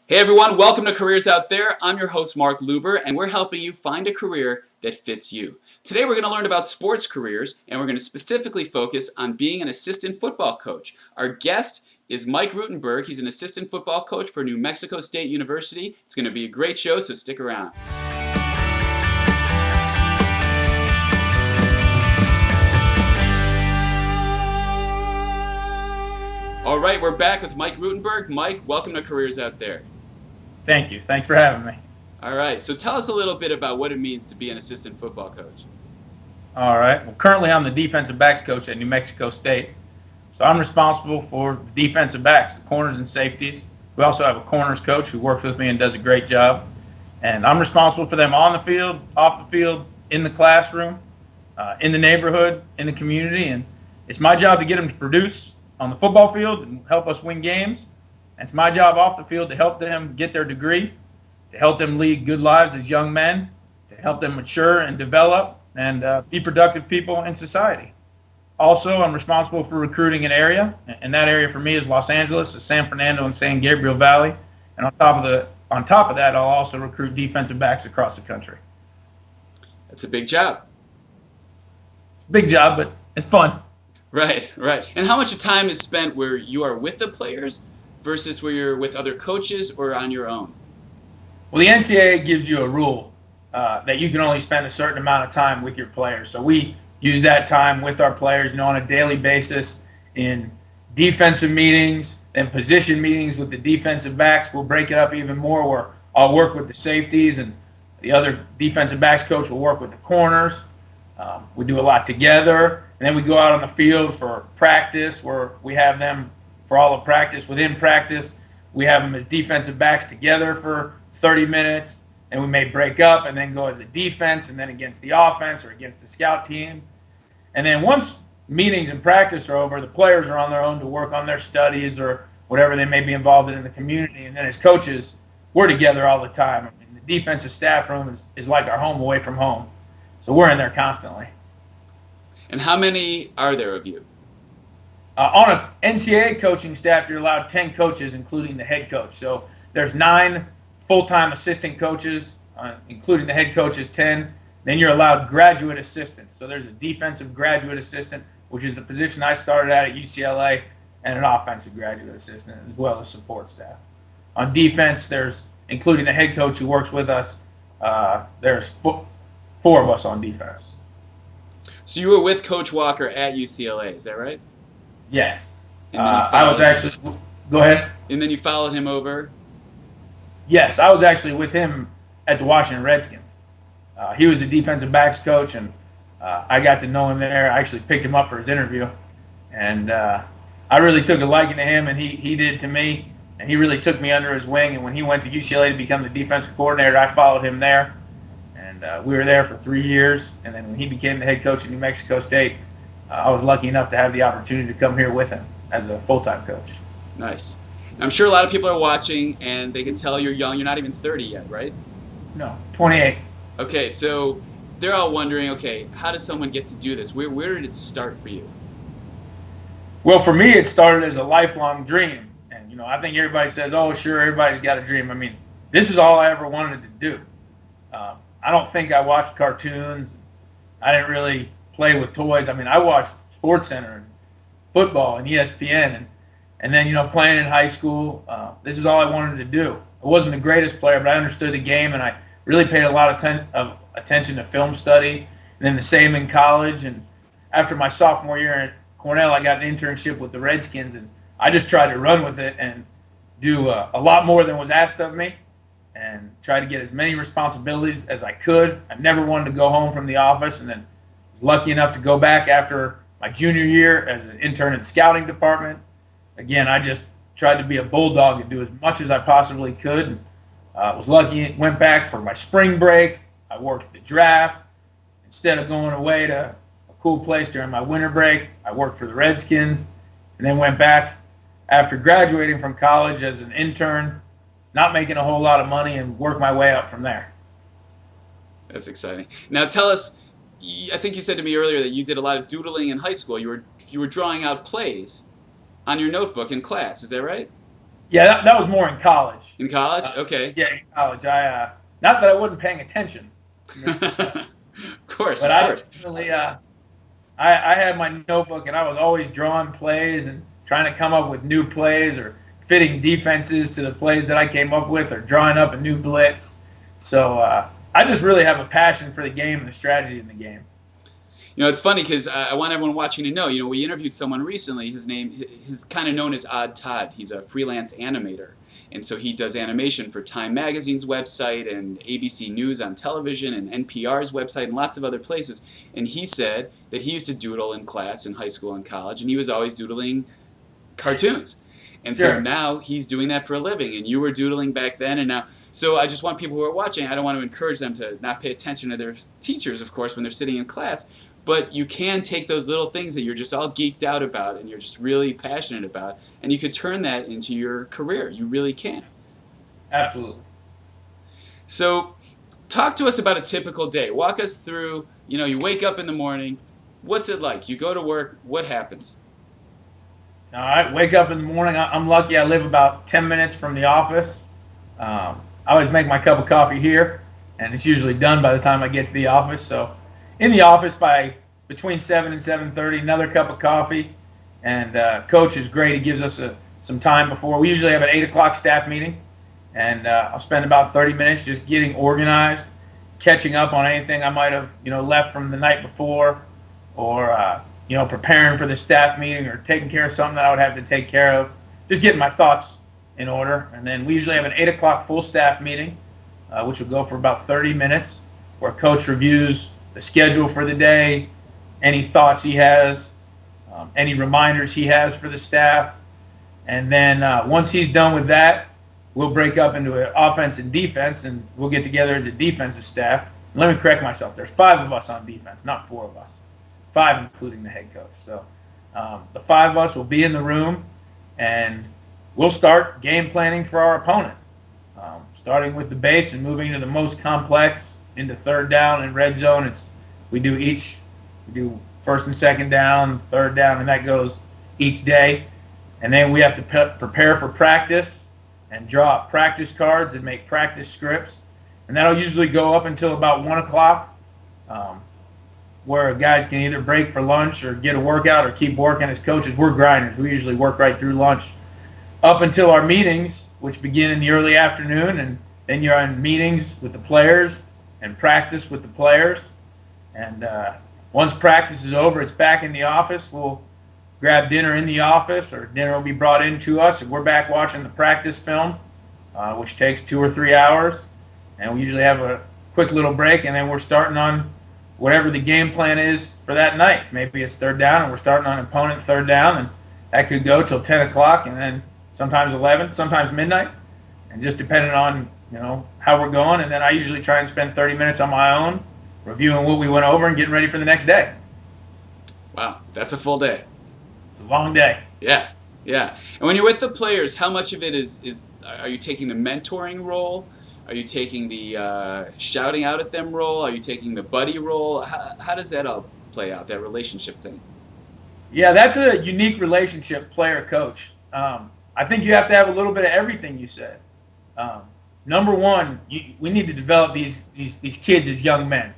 Hey everyone, welcome to Careers Out There. I'm your host Mark Luber, and we're helping you find a career that fits you. Today we're going to learn about sports careers, and we're going to specifically focus on being an assistant football coach. Our guest is Mike Rutenberg. He's an assistant football coach for New Mexico State University. It's going to be a great show, so stick around. All right, we're back with Mike Rutenberg. Mike, welcome to Careers Out There. Thank you. Thanks for having me. All right, so tell us a little bit about what it means to be an assistant football coach. All right. Well, currently I'm the defensive backs coach at New Mexico State. So I'm responsible for the defensive backs, the corners and safeties. We also have a corners coach who works with me and does a great job. And I'm responsible for them on the field, off the field, in the classroom, in the neighborhood, in the community. And it's my job to get them to produce on the football field and help us win games. And it's my job off the field to help them get their degree, to help them lead good lives as young men, to help them mature and develop and be productive people in society. Also, I'm responsible for recruiting an area, and that area for me is Los Angeles, San Fernando, and San Gabriel Valley. And on top of that, I'll also recruit defensive backs across the country. That's a big job. Big job, but it's fun. Right. And how much time is spent where you are with the players versus where you're with other coaches or on your own? Well, the NCAA gives you a rule that you can only spend a certain amount of time with your players. So we use that time with our players, on a daily basis in defensive meetings and position meetings with the defensive backs. We'll break it up even more where I'll work with the safeties and the other defensive backs coach will work with the corners. We do a lot together. And then we go out on the field for practice where we have them for all of practice. Within practice, we have them as defensive backs together for 30 minutes. And we may break up and then go as a defense and then against the offense or against the scout team. And then once meetings and practice are over, the players are on their own to work on their studies or whatever they may be involved in the community. And then as coaches, we're together all the time. I mean, the defensive staff room is like our home away from home. So we're in there constantly. And how many are there of you? On an NCAA coaching staff, you're allowed 10 coaches, including the head coach. So there's 9 full-time assistant coaches, including the head coach is 10. Then you're allowed graduate assistants. So there's a defensive graduate assistant, which is the position I started at UCLA, and an offensive graduate assistant, as well as support staff. On defense, there's, including the head coach who works with us, there's 4 of us on defense. So you were with Coach Walker at UCLA, is that right? Yes. I was actually, go ahead. And then you followed him over? Yes, I was actually with him at the Washington Redskins. He was a defensive backs coach, and I got to know him there. I actually picked him up for his interview, and I really took a liking to him, and he did to me, and he really took me under his wing. And when he went to UCLA to become the defensive coordinator, I followed him there, and we were there for 3 years. And then when he became the head coach at New Mexico State, I was lucky enough to have the opportunity to come here with him as a full-time coach. Nice. I'm sure a lot of people are watching, and they can tell you're young. You're not even 30 yet, right? No, 28. Okay, so they're all wondering, okay, how does someone get to do this? Where did it start for you? Well, for me, it started as a lifelong dream. And, I think everybody says, oh, sure, everybody's got a dream. I mean, this is all I ever wanted to do. I don't think I watched cartoons. I didn't really play with toys. I mean, I watched SportsCenter and football and ESPN. And then, playing in high school, this is all I wanted to do. I wasn't the greatest player, but I understood the game, and I really paid a lot of attention to film study. And then the same in college. And after my sophomore year at Cornell, I got an internship with the Redskins, and I just tried to run with it and do a lot more than was asked of me and try to get as many responsibilities as I could. I never wanted to go home from the office, and then was lucky enough to go back after my junior year as an intern in the scouting department. Again, I just tried to be a bulldog and do as much as I possibly could. Was lucky, went back for my spring break. I worked the draft. Instead of going away to a cool place during my winter break, I worked for the Redskins, and then went back after graduating from college as an intern, not making a whole lot of money, and worked my way up from there. That's exciting. Now tell us, I think you said to me earlier that you did a lot of doodling in high school. You were drawing out plays on your notebook in class. Is that right? Yeah, that was more in college. In college? Okay. Yeah, in college. Not that I wasn't paying attention, Of course, but of I course. definitely I had my notebook and I was always drawing plays and trying to come up with new plays or fitting defenses to the plays that I came up with or drawing up a new blitz. So I just really have a passion for the game and the strategy in the game. It's funny because I want everyone watching to know. We interviewed someone recently. His name is kind of known as Odd Todd. He's a freelance animator, and so he does animation for Time Magazine's website and ABC News on television and NPR's website and lots of other places. And he said that he used to doodle in class in high school and college, and he was always doodling cartoons. And so Sure. now he's doing that for a living, and you were doodling back then, and now. So I just want people who are watching. I don't want to encourage them to not pay attention to their teachers, of course, when they're sitting in class. But you can take those little things that you're just all geeked out about and you're just really passionate about, and you could turn that into your career. You really can. Absolutely. So talk to us about a typical day. Walk us through, you wake up in the morning. What's it like? You go to work. What happens? All right, wake up in the morning. I'm lucky I live about 10 minutes from the office. I always make my cup of coffee here, and it's usually done by the time I get to the office. So in the office by between 7 and 7:30, another cup of coffee. And Coach is great. He gives us some time before. We usually have an 8 o'clock staff meeting, and I'll spend about 30 minutes just getting organized, catching up on anything I might have left from the night before, or preparing for the staff meeting or taking care of something that I would have to take care of, just getting my thoughts in order. And then we usually have an 8 o'clock full staff meeting, which will go for about 30 minutes, where Coach reviews the schedule for the day, any thoughts he has, any reminders he has for the staff. And then once he's done with that, we'll break up into an offense and defense, and we'll get together as a defensive staff. And let me correct myself. There's 5 of us on defense, not 4 of us. 5 including the head coach. So the 5 of us will be in the room, and we'll start game planning for our opponent, starting with the base and moving to the most complex into third down and red zone. We do first and second down, third down, and that goes each day. And then we have to prepare for practice and draw up practice cards and make practice scripts. And that'll usually go up until about 1 o'clock, where guys can either break for lunch or get a workout or keep working as coaches. We're grinders. We usually work right through lunch up until our meetings, which begin in the early afternoon, and then you're on meetings with the players and practice with the players. And once practice is over, it's back in the office. We'll grab dinner in the office, or dinner will be brought in to us, and we're back watching the practice film, which takes 2 or 3 hours. And we usually have a quick little break, and then we're starting on whatever the game plan is for that night. Maybe it's third down, and we're starting on opponent third down, and that could go till 10 o'clock, and then sometimes 11, sometimes midnight, and just depending on how we're going. And then I usually try and spend 30 minutes on my own, reviewing what we went over and getting ready for the next day. Wow, that's a full day. It's a long day. Yeah, yeah. And when you're with the players, how much of it is are you taking the mentoring role? Are you taking the shouting out at them role? Are you taking the buddy role? How does that all play out, that relationship thing? Yeah, that's a unique relationship, player-coach. I think you have to have a little bit of everything you said. Number one, we need to develop these kids as young men.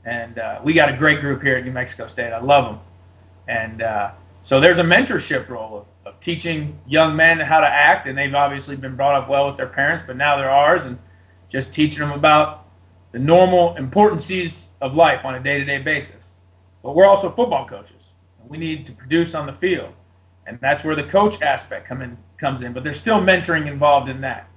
And we got a great group here at New Mexico State. I love them. And so there's a mentorship role of teaching young men how to act, and they've obviously been brought up well with their parents, but now they're ours, and just teaching them about the normal importances of life on a day-to-day basis. But we're also football coaches. We need to produce on the field, and that's where the coach aspect comes in. But there's still mentoring involved in that.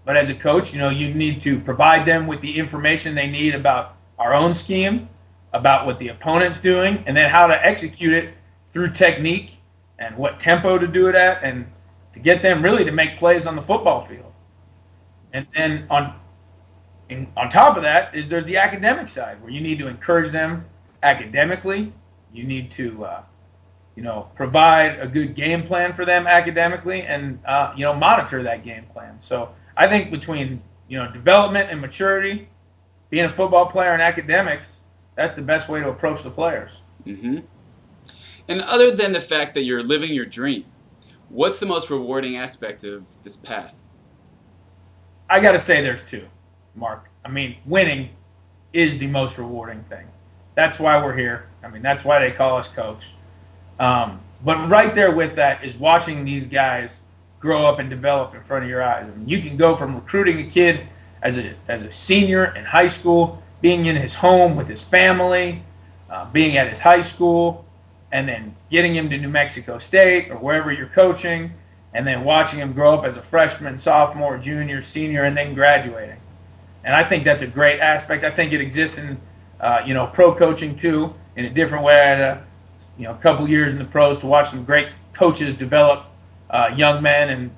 But as a coach, you need to provide them with the information they need about our own scheme, about what the opponent's doing, and then how to execute it through technique and what tempo to do it at, and to get them really to make plays on the football field. And then on top of that there's the academic side, where you need to encourage them academically. You need to provide a good game plan for them academically, and monitor that game plan. So I think between development and maturity, being a football player and academics, that's the best way to approach the players. Mm-hmm. And other than the fact that you're living your dream, What's the most rewarding aspect of this path? I got to say there's two, Mark. I mean, winning is the most rewarding thing. That's why we're here. I mean, that's why they call us coach. But right there with that is watching these guys grow up and develop in front of your eyes. I mean, you can go from recruiting a kid as a senior in high school, being in his home with his family, being at his high school, and then getting him to New Mexico State or wherever you're coaching, and then watching him grow up as a freshman, sophomore, junior, senior, and then graduating. And I think that's a great aspect. I think it exists in, pro coaching too, in a different way. I had a couple years in the pros to watch some great coaches develop young men and,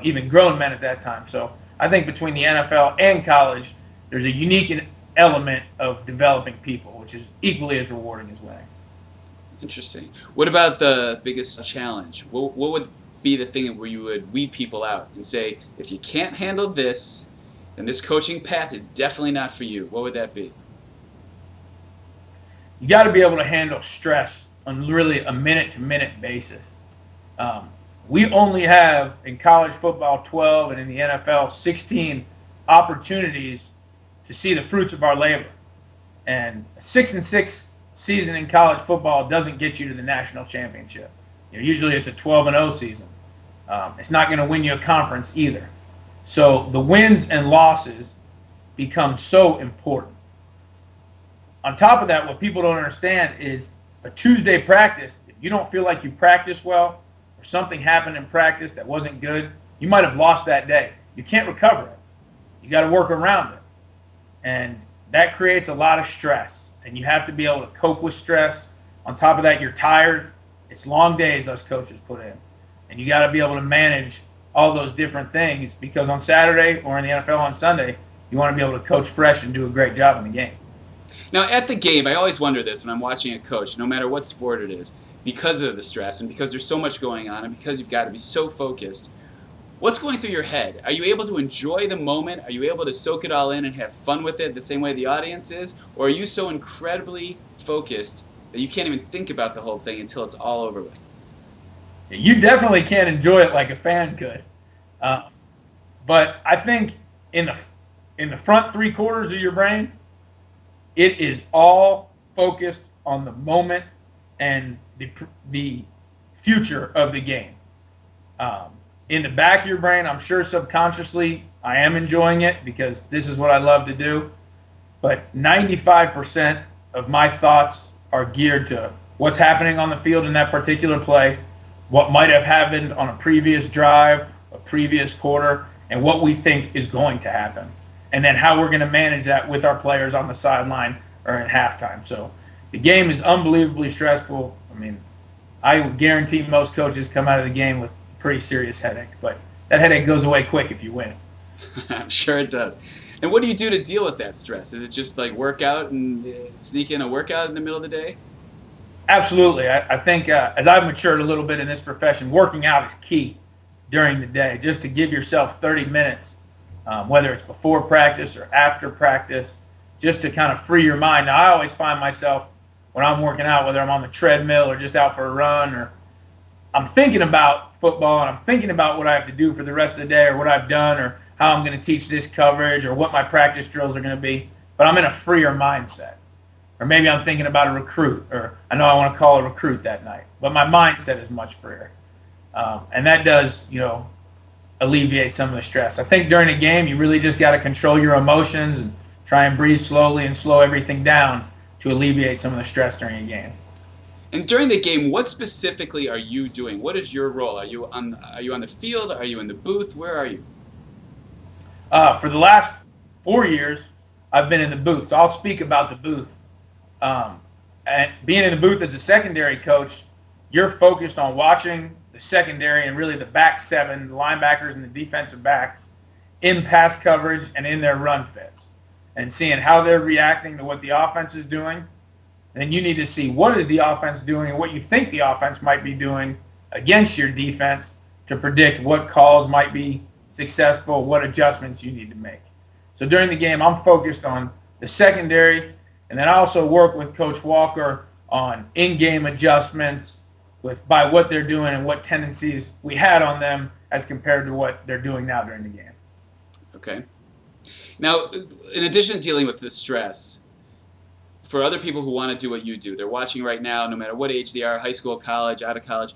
even grown men at that time. So I think between the NFL and college, there's a unique element of developing people, which is equally as rewarding as winning. Interesting. What about the biggest challenge? What would be the thing where you would weed people out and say, if you can't handle this, then this coaching path is definitely not for you? What would that be? You got to be able to handle stress on really a minute-to-minute basis. We only have in college football 12 and in the NFL 16 opportunities to see the fruits of our labor. And a 6-6 season in college football doesn't get you to the national championship. Usually it's a 12-0 season. It's not going to win you a conference either. So the wins and losses become so important. On top of that, what people don't understand is a Tuesday practice, if you don't feel like you practice well or something happened in practice that wasn't good, you might have lost that day. You can't recover it. You got to work around it. And that creates a lot of stress. And you have to be able to cope with stress. On top of that, you're tired. It's long days us coaches put in. And you got to be able to manage all those different things because on Saturday or in the NFL on Sunday, you want to be able to coach fresh and do a great job in the game. Now, at the game, I always wonder this when I'm watching a coach, no matter what sport it is, because of the stress and because there's so much going on and because you've got to be so focused, what's going through your head? Are you able to enjoy the moment? Are you able to soak it all in and have fun with it the same way the audience is? Or are you so incredibly focused that you can't even think about the whole thing until it's all over with? You definitely can't enjoy it like a fan could. But I think in the front three quarters of your brain, it is all focused on the moment and the future of the game. In the back of your brain, I'm sure subconsciously I am enjoying it because this is what I love to do. But 95% of my thoughts are geared to what's happening on the field in that particular play, what might have happened on a previous drive, a previous quarter, and what we think is going to happen. And then how we're going to manage that with our players on the sideline or in halftime. So the game is unbelievably stressful. I mean, I would guarantee most coaches come out of the game with a pretty serious headache. But that headache goes away quick if you win. I'm sure it does. And what do you do to deal with that stress? Is it just like workout and sneak in a workout in the middle of the day? Absolutely. I think as I've matured a little bit in this profession, working out is key during the day, just to give yourself 30 minutes, whether it's before practice or after practice, just to kind of free your mind. Now, I always find myself when I'm working out, whether I'm on the treadmill or just out for a run, or I'm thinking about football and I'm thinking about what I have to do for the rest of the day or what I've done or how I'm going to teach this coverage or what my practice drills are going to be, but I'm in a freer mindset. Or maybe I'm thinking about a recruit, or I know I want to call a recruit that night, but my mindset is much freer. And that does, alleviate some of the stress. I think during a game, you really just got to control your emotions and try and breathe slowly and slow everything down to alleviate some of the stress during a game. And during the game, what specifically are you doing? What is your role? Are you on the field? Are you in the booth? Where are you? For the last 4 years, I've been in the booth. So I'll speak about the booth. And being in the booth as a secondary coach, you're focused on watching the secondary and really the back seven, the linebackers and the defensive backs in pass coverage and in their run fits and seeing how they're reacting to what the offense is doing. Then you need to see what is the offense doing and what you think the offense might be doing against your defense to predict what calls might be successful, what adjustments you need to make. So during the game, I'm focused on the secondary, and then I also work with Coach Walker on in-game adjustments, by what they're doing and what tendencies we had on them as compared to what they're doing now during the game. Okay. Now, in addition to dealing with the stress, for other people who want to do what you do, they're watching right now, no matter what age they are, high school, college, out of college,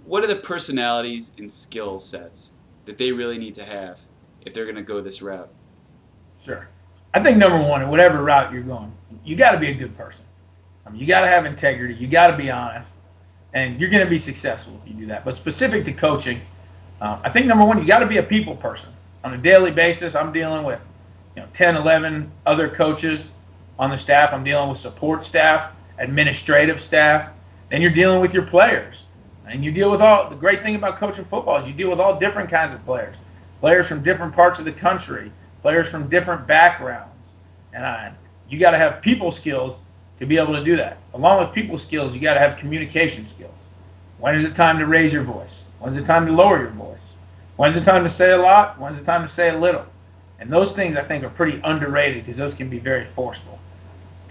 what are the personalities and skill sets that they really need to have if they're going to go this route? Sure. I think number one, in whatever route you're going, you got to be a good person. You got to have integrity. You got to be honest. And you're going to be successful if you do that. But specific to coaching, I think number one, you got to be a people person. On a daily basis, I'm dealing with 10, 11 other coaches on the staff. I'm dealing with support staff, administrative staff. Then you're dealing with your players. And you deal with the great thing about coaching football is you deal with all different kinds of players. Players from different parts of the country, players from different backgrounds. And you got to have people skills to be able to do that. Along with people skills, you got to have communication skills. When is it time to raise your voice? When is it time to lower your voice? When is it time to say a lot? When is it time to say a little? And those things I think are pretty underrated because those can be very forceful.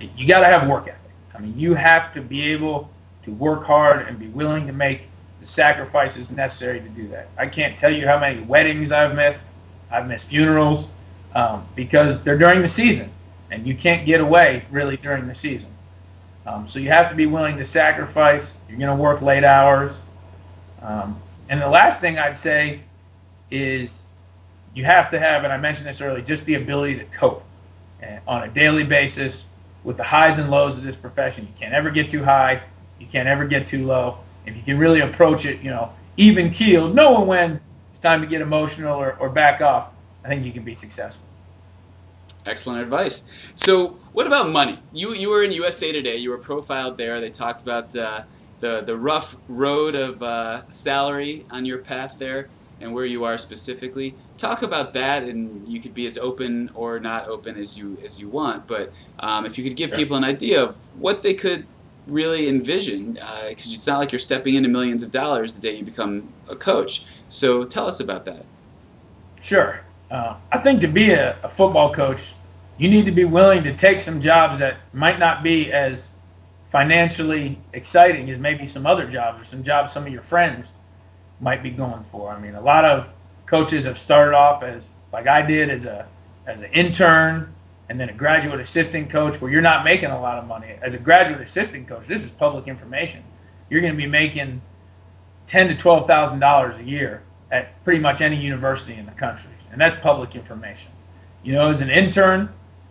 You got to have work ethic. I mean, you have to be able to work hard and be willing to make the sacrifices necessary to do that. I can't tell you how many weddings I've missed. I've missed funerals because they're during the season, and you can't get away really during the season. So you have to be willing to sacrifice. You're going to work late hours. And the last thing I'd say is you have to have, and I mentioned this earlier, just the ability to cope on a daily basis with the highs and lows of this profession. You can't ever get too high. You can't ever get too low. If you can really approach it, even keeled, knowing when it's time to get emotional or back off, I think you can be successful. Excellent advice. So what about money? You were in USA Today. You were profiled there. They talked about the rough road of salary on your path there and where you are specifically. Talk about that, and you could be as open or not open as you want. But if you could give people an idea of what they could really envision, because it's not like you're stepping into millions of dollars the day you become a coach. So tell us about that. Sure. I think to be a football coach, you need to be willing to take some jobs that might not be as financially exciting as maybe some other jobs or some jobs some of your friends might be going for. I mean, a lot of coaches have started off as, like I did, as an intern and then a graduate assistant coach where you're not making a lot of money. As a graduate assistant coach, this is public information. You're going to be making $10,000 to $12,000 a year at pretty much any university in the country, and that's public information. As an intern,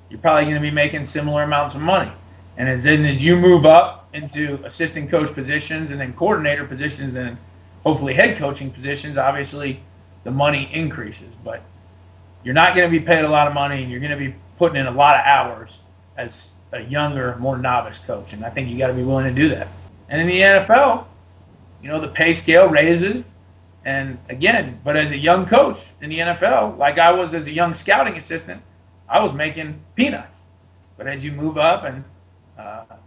you're probably going to be making similar amounts of money. And as you move up into assistant coach positions and then coordinator positions and hopefully head coaching positions, obviously the money increases. But you're not going to be paid a lot of money, and you're going to be putting in a lot of hours as a younger, more novice coach. And I think you got to be willing to do that. And in the NFL, the pay scale raises. And again, but as a young coach in the NFL, like I was as a young scouting assistant, I was making peanuts. But as you move up, and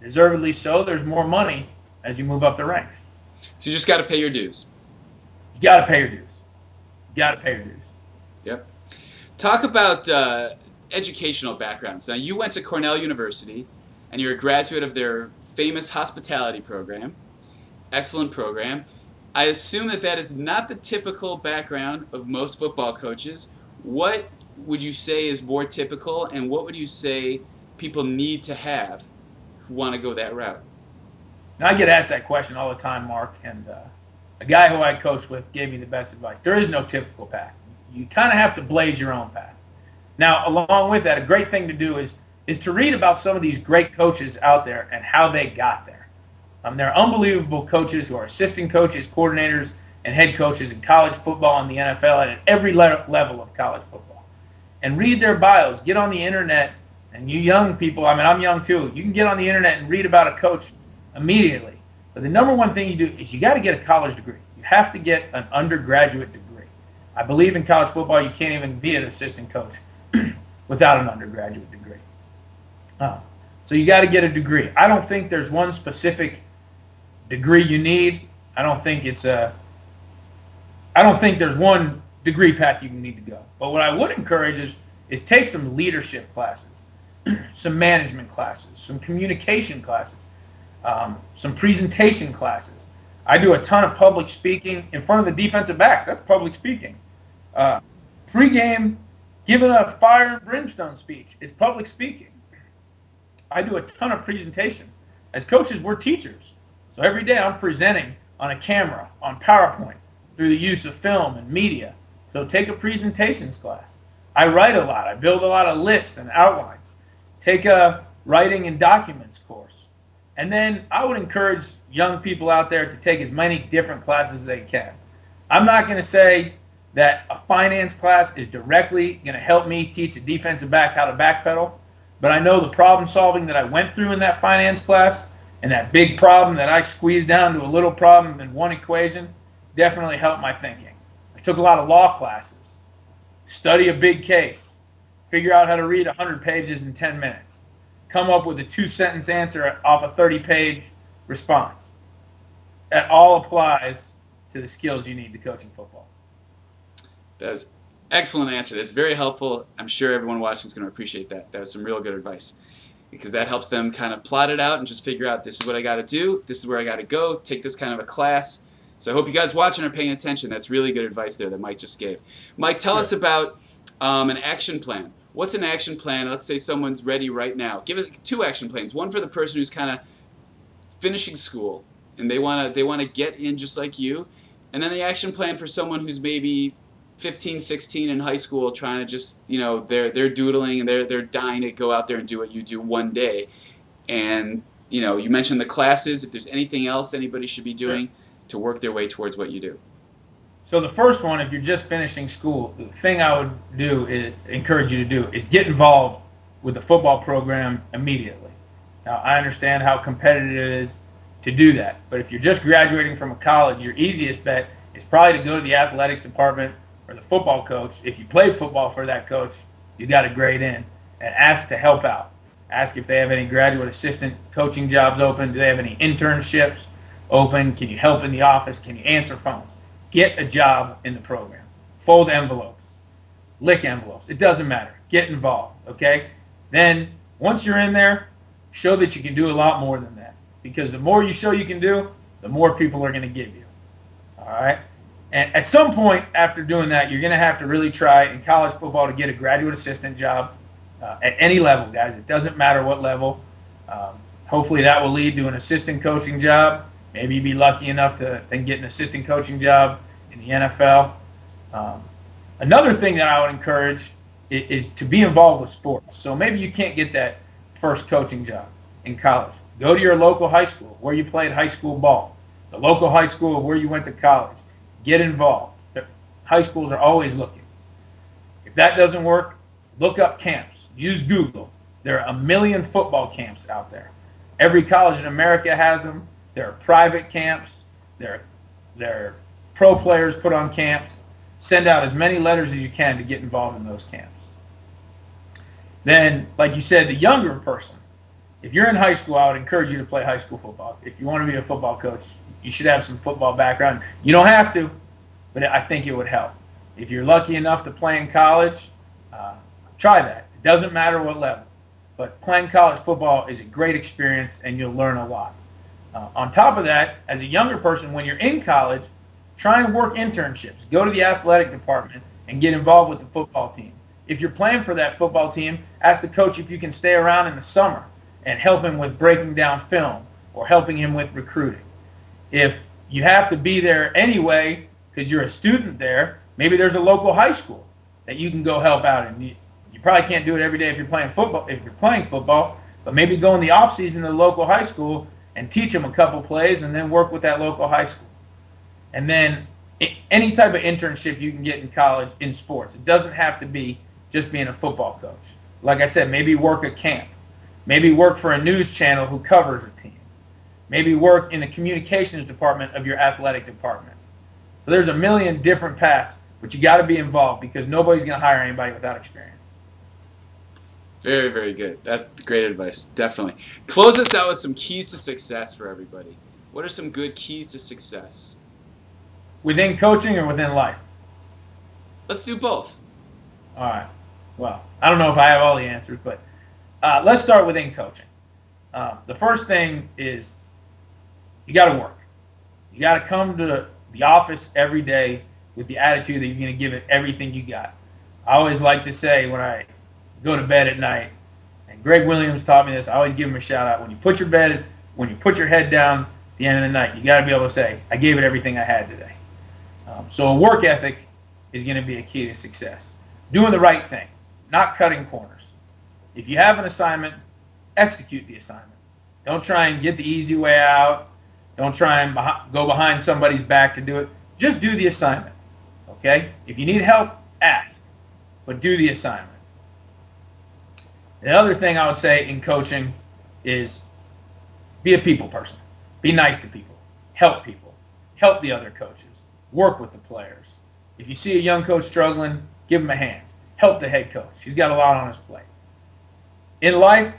deservedly so, there's more money as you move up the ranks. So you just got to pay your dues. You got to pay your dues. You got to pay your dues. Yep. Talk about educational backgrounds. Now, you went to Cornell University, and you're a graduate of their famous hospitality program. Excellent program. I assume that is not the typical background of most football coaches. What would you say is more typical, and what would you say people need to have who want to go that route? Now, I get asked that question all the time, Mark, and a guy who I coach with gave me the best advice. There is no typical path. You kind of have to blaze your own path. Now, along with that, a great thing to do is to read about some of these great coaches out there and how they got there. There are unbelievable coaches who are assistant coaches, coordinators, and head coaches in college football and the NFL and at every level of college football. And read their bios. Get on the internet. And you young people, I'm young too, you can get on the internet and read about a coach immediately. But the number one thing you do is you got to get a college degree. You have to get an undergraduate degree. I believe in college football you can't even be an assistant coach without an undergraduate degree. So you got to get a degree. I don't think there's one specific degree you need. I don't think there's one degree path you need to go. But what I would encourage is take some leadership classes, some management classes, some communication classes, some presentation classes. I do a ton of public speaking in front of the defensive backs. That's public speaking. Pre-game, giving a fire and brimstone speech is public speaking. I do a ton of presentation. As coaches, we're teachers. So every day I'm presenting on a camera, on PowerPoint, through the use of film and media. So take a presentations class. I write a lot. I build a lot of lists and outlines. Take a writing and documents course. And then I would encourage young people out there to take as many different classes as they can. I'm not going to say that a finance class is directly going to help me teach a defensive back how to backpedal, but I know the problem solving that I went through in that finance class and that big problem that I squeezed down to a little problem in one equation definitely helped my thinking. I took a lot of law classes, study a big case, figure out how to read 100 pages in 10 minutes, come up with a 2-sentence answer off a 30-page response. That all applies to the skills you need to coaching football. That's excellent answer. That's very helpful. I'm sure everyone watching is going to appreciate that. That was some real good advice, because that helps them kind of plot it out and just figure out, this is what I got to do, this is where I got to go, take this kind of a class. So I hope you guys watching are paying attention. That's really good advice there that Mike just gave. Mike, tell us about an action plan. What's an action plan? Let's say someone's ready right now. Give it 2 action plans. One for the person who's kind of finishing school and they want to get in just like you, and then the action plan for someone who's maybe 15, 16 in high school, trying to just, they're doodling and they're dying to go out there and do what you do one day. And you mentioned the classes. If there's anything else anybody should be doing to work their way towards what you do. So the first one, if you're just finishing school, the thing I would encourage you to do is get involved with the football program immediately. Now, I understand how competitive it is to do that, but if you're just graduating from a college, your easiest bet is probably to go to the athletics department or the football coach. If you played football for that coach, you got a grade in, and ask to help out. Ask if they have any graduate assistant coaching jobs open. Do they have any internships open? Can you help in the office? Can you answer phones? Get a job in the program. Fold envelopes. Lick envelopes. It doesn't matter. Get involved, okay? Then, once you're in there, show that you can do a lot more than that. Because the more you show you can do, the more people are going to give you. All right? And at some point after doing that, you're going to have to really try in college football to get a graduate assistant job at any level, guys. It doesn't matter what level. Hopefully that will lead to an assistant coaching job. Maybe you'd be lucky enough to then get an assistant coaching job in the NFL. Another thing that I would encourage is to be involved with sports. So maybe you can't get that first coaching job in college. Go to your local high school where you played high school ball, the local high school where you went to college. Get involved. High schools are always looking. If that doesn't work, look up camps. Use Google. There are 1 million football camps out there. Every college in America has them. There are private camps. There are pro players put on camps. Send out as many letters as you can to get involved in those camps. Then, like you said, the younger person, if you're in high school, I would encourage you to play high school football. If you want to be a football coach, you should have some football background. You don't have to, but I think it would help. If you're lucky enough to play in college, try that. It doesn't matter what level. But playing college football is a great experience, and you'll learn a lot. On top of that, as a younger person, when you're in college, try and work internships. Go to the athletic department and get involved with the football team. If you're playing for that football team, ask the coach if you can stay around in the summer and help him with breaking down film or helping him with recruiting. If you have to be there anyway because you're a student there, maybe there's a local high school that you can go help out in. You probably can't do it every day if you're playing football, but maybe go in the off season to the local high school and teach them a couple plays and then work with that local high school. And then any type of internship you can get in college in sports. It doesn't have to be just being a football coach. Like I said, maybe work a camp. Maybe work for a news channel who covers a team. Maybe work in the communications department of your athletic department. So there's 1 million different paths, but you got to be involved because nobody's going to hire anybody without experience. Very, very good. That's great advice, definitely. Close us out with some keys to success for everybody. What are some good keys to success? Within coaching or within life? Let's do both. All right. Well, I don't know if I have all the answers, but let's start within coaching. The first thing is you got to work. You got to come to the office every day with the attitude that you're going to give it everything you got. I always like to say when I go to bed at night, and Greg Williams taught me this, I always give him a shout out. When you put your head down at the end of the night, you got to be able to say, I gave it everything I had today. So a work ethic is going to be a key to success. Doing the right thing, not cutting corners. If you have an assignment, execute the assignment. Don't try and get the easy way out. Don't try and go behind somebody's back to do it. Just do the assignment, okay? If you need help, ask, but do the assignment. The other thing I would say in coaching is be a people person. Be nice to people. Help people. Help the other coaches. Work with the players. If you see a young coach struggling, give him a hand. Help the head coach. He's got a lot on his plate. In life,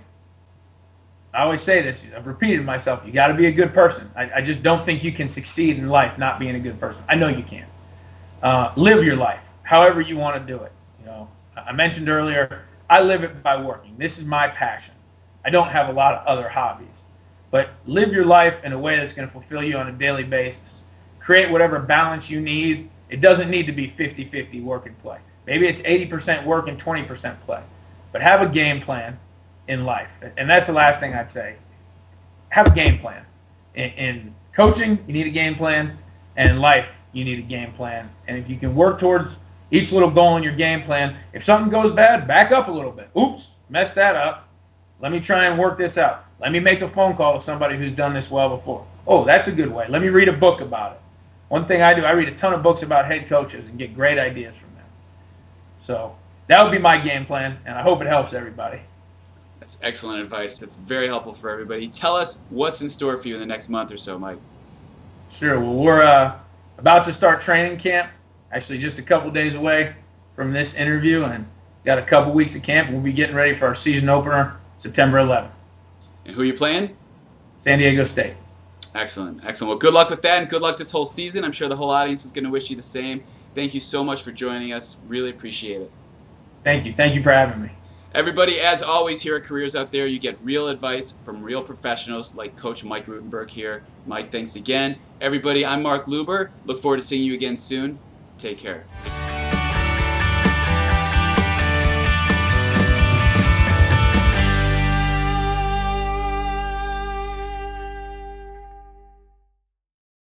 I always say this, I've repeated myself, you got to be a good person. I just don't think you can succeed in life not being a good person. I know you can. Live your life however you want to do it. I mentioned earlier, I live it by working. This is my passion. I don't have a lot of other hobbies. But live your life in a way that's going to fulfill you on a daily basis. Create whatever balance you need. It doesn't need to be 50-50 work and play. Maybe it's 80% work and 20% play. But have a game plan in life. And that's the last thing I'd say. Have a game plan. In coaching, you need a game plan. And in life, you need a game plan. And if you can work towards each little goal in your game plan, if something goes bad, back up a little bit. Oops, messed that up. Let me try and work this out. Let me make a phone call to somebody who's done this well before. Oh, that's a good way. Let me read a book about it. One thing I do, I read a ton of books about head coaches and get great ideas from them. So that would be my game plan, and I hope it helps everybody. That's excellent advice. That's very helpful for everybody. Tell us what's in store for you in the next month or so, Mike. Sure. Well, we're about to start training camp, actually just a couple days away from this interview, and got a couple weeks of camp. We'll be getting ready for our season opener September 11th. And who are you playing? San Diego State. Excellent. Excellent. Well, good luck with that, and good luck this whole season. I'm sure the whole audience is going to wish you the same. Thank you so much for joining us. Really appreciate it. Thank you. Thank you for having me. Everybody, as always, here at Careers Out There, you get real advice from real professionals like Coach Mike Rutenberg here. Mike, thanks again. Everybody, I'm Mark Luber. Look forward to seeing you again soon. Take care.